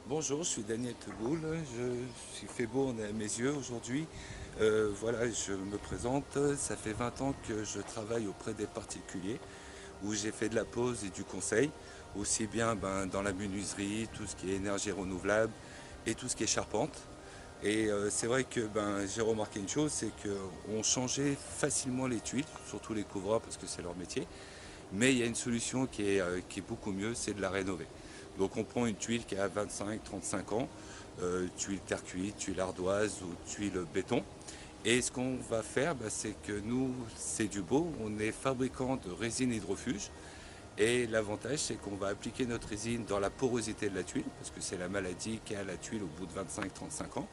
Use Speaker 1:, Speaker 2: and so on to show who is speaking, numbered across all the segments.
Speaker 1: Bonjour, je suis Daniel Teboul, il fait beau à mes yeux aujourd'hui. Voilà, je me présente, ça fait 20 ans que je travaille auprès des particuliers où j'ai fait de la pose et du conseil, aussi bien dans la menuiserie, tout ce qui est énergie renouvelable et tout ce qui est charpente. Et c'est vrai que j'ai remarqué une chose, c'est qu'on changeait facilement les tuiles, surtout les couvreurs parce que c'est leur métier. Mais il y a une solution qui est beaucoup mieux, c'est de la rénover. Donc on prend une tuile qui a 25-35 ans, tuile terre cuite, tuile ardoise ou tuile béton. Et ce qu'on va faire, c'est que nous, c'est du beau, on est fabricant de résine hydrofuge. Et l'avantage, c'est qu'on va appliquer notre résine dans la porosité de la tuile, parce que c'est la maladie qu'a la tuile au bout de 25-35 ans.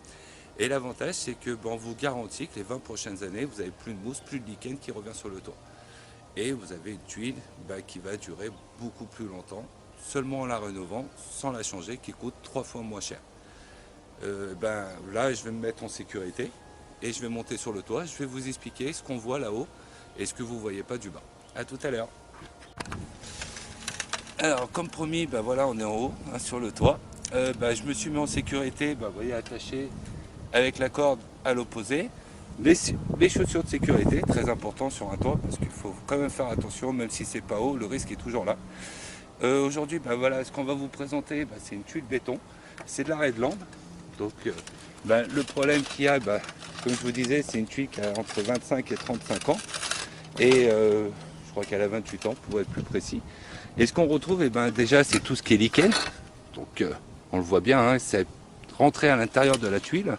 Speaker 1: Et l'avantage, c'est que on vous garantit que les 20 prochaines années, vous n'avez plus de mousse, plus de lichen qui revient sur le toit. Et vous avez une tuile qui va durer beaucoup plus longtemps, seulement en la rénovant, sans la changer, qui coûte 3 fois moins cher. Là, je vais me mettre en sécurité et je vais monter sur le toit. Je vais vous expliquer ce qu'on voit là-haut et ce que vous ne voyez pas du bas. A tout à l'heure. Alors, comme promis, voilà, on est en haut, sur le toit. Je me suis mis en sécurité, vous voyez, attaché avec la corde à l'opposé. Les chaussures de sécurité, très important sur un toit, parce qu'il faut quand même faire attention, même si c'est pas haut, le risque est toujours là. Aujourd'hui, voilà, ce qu'on va vous présenter, c'est une tuile béton. C'est de la Redland. Donc, le problème qu'il y a, comme je vous disais, c'est une tuile qui a entre 25 et 35 ans. Et je crois qu'elle a 28 ans, pour être plus précis. Et ce qu'on retrouve, déjà, c'est tout ce qui est lichen. Donc, on le voit bien, c'est rentré à l'intérieur de la tuile.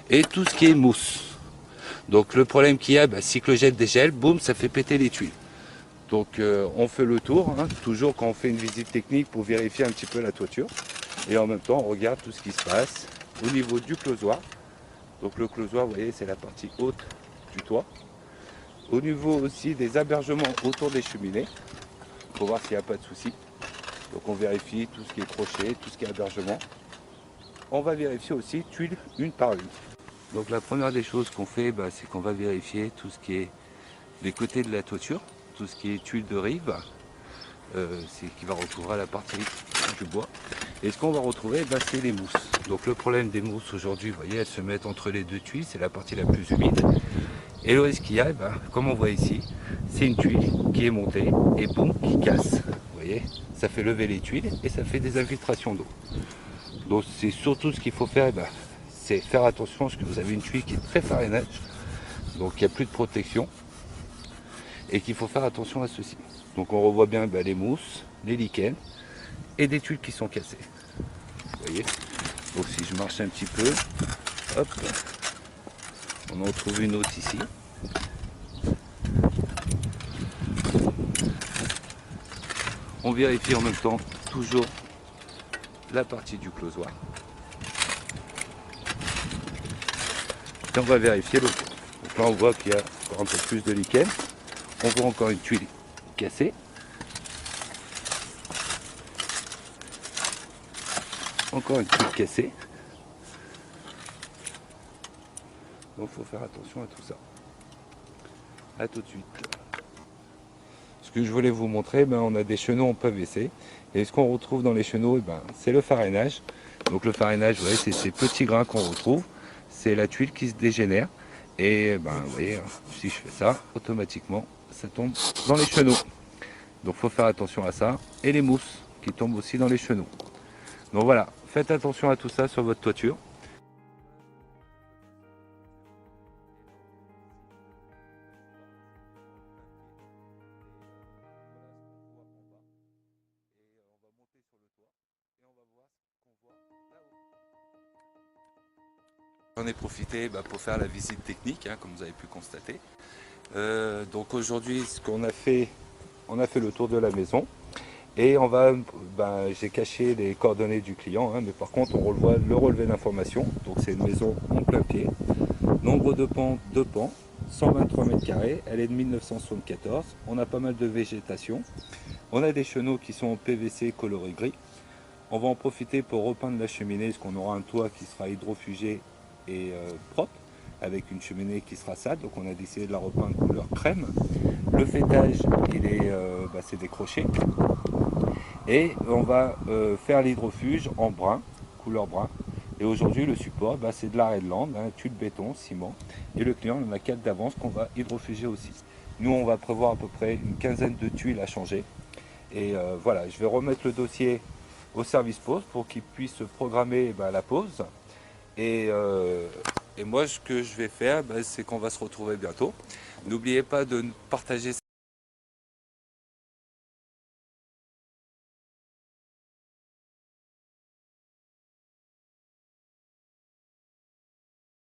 Speaker 1: Et tout ce qui est mousse. Donc le problème qu'il y a, cyclogel, dégel, boum, ça fait péter les tuiles. Donc on fait le tour, toujours quand on fait une visite technique pour vérifier un petit peu la toiture. Et en même temps, on regarde tout ce qui se passe au niveau du closoir. Donc le closoir, vous voyez, c'est la partie haute du toit. Au niveau aussi des hébergements autour des cheminées, pour voir s'il n'y a pas de souci. Donc on vérifie tout ce qui est crochet, tout ce qui est hébergement. On va vérifier aussi tuile une par une. Donc la première des choses qu'on fait, c'est qu'on va vérifier tout ce qui est les côtés de la toiture, tout ce qui est tuile de rive, c'est qui va recouvrir la partie du bois. Et ce qu'on va retrouver, c'est les mousses. Donc le problème des mousses aujourd'hui, vous voyez, elles se mettent entre les deux tuiles, c'est la partie la plus humide. Et le risque qu'il y a, comme on voit ici, c'est une tuile qui est montée et boum, qui casse. Vous voyez, ça fait lever les tuiles et ça fait des infiltrations d'eau. Donc c'est surtout ce qu'il faut faire, c'est faire attention parce que vous avez une tuile qui est très farinage, donc il n'y a plus de protection et qu'il faut faire attention à ceci. Donc on revoit bien les mousses, les lichens et des tuiles qui sont cassées. Vous voyez. Donc si je marche un petit peu, hop, on en retrouve une autre ici. On vérifie en même temps toujours la partie du closoir. Et on va vérifier le tour. Donc là on voit qu'il y a encore un peu plus de lichen. On voit encore une tuile cassée. Encore une tuile cassée. Donc il faut faire attention à tout ça. A tout de suite. Ce que je voulais vous montrer, on a des chenaux en PVC. Et ce qu'on retrouve dans les chenaux, c'est le farinage. Donc le farinage, vous voyez, c'est ces petits grains qu'on retrouve. C'est la tuile qui se dégénère. Et vous voyez, si je fais ça, automatiquement, ça tombe dans les chenaux. Donc il faut faire attention à ça. Et les mousses qui tombent aussi dans les chenaux. Donc voilà, faites attention à tout ça sur votre toiture. J'en ai profité pour faire la visite technique, comme vous avez pu constater. Donc aujourd'hui, ce qu'on a fait, on a fait le tour de la maison. Et on va, j'ai caché les coordonnées du client, mais par contre on revoit le relevé d'information. Donc c'est une maison en plein pied. Nombre de pans, 2 pans, 123 mètres carrés. Elle est de 1974. On a pas mal de végétation. On a des chenaux qui sont en PVC coloré gris. On va en profiter pour repeindre la cheminée, parce qu'on aura un toit qui sera hydrofugé et propre, avec une cheminée qui sera sale. Donc on a décidé de la repeindre couleur crème. Le fêtage, c'est des crochets. Et on va faire l'hydrofuge en brun, couleur brun. Et aujourd'hui, le support, c'est de la Redland, tuile béton, ciment. Et le client en a 4 d'avance qu'on va hydrofuger aussi. Nous, on va prévoir à peu près une quinzaine de tuiles à changer. Et voilà, je vais remettre le dossier au service pause pour qu'il puisse programmer la pause. Et moi, ce que je vais faire, c'est qu'on va se retrouver bientôt. N'oubliez pas de partager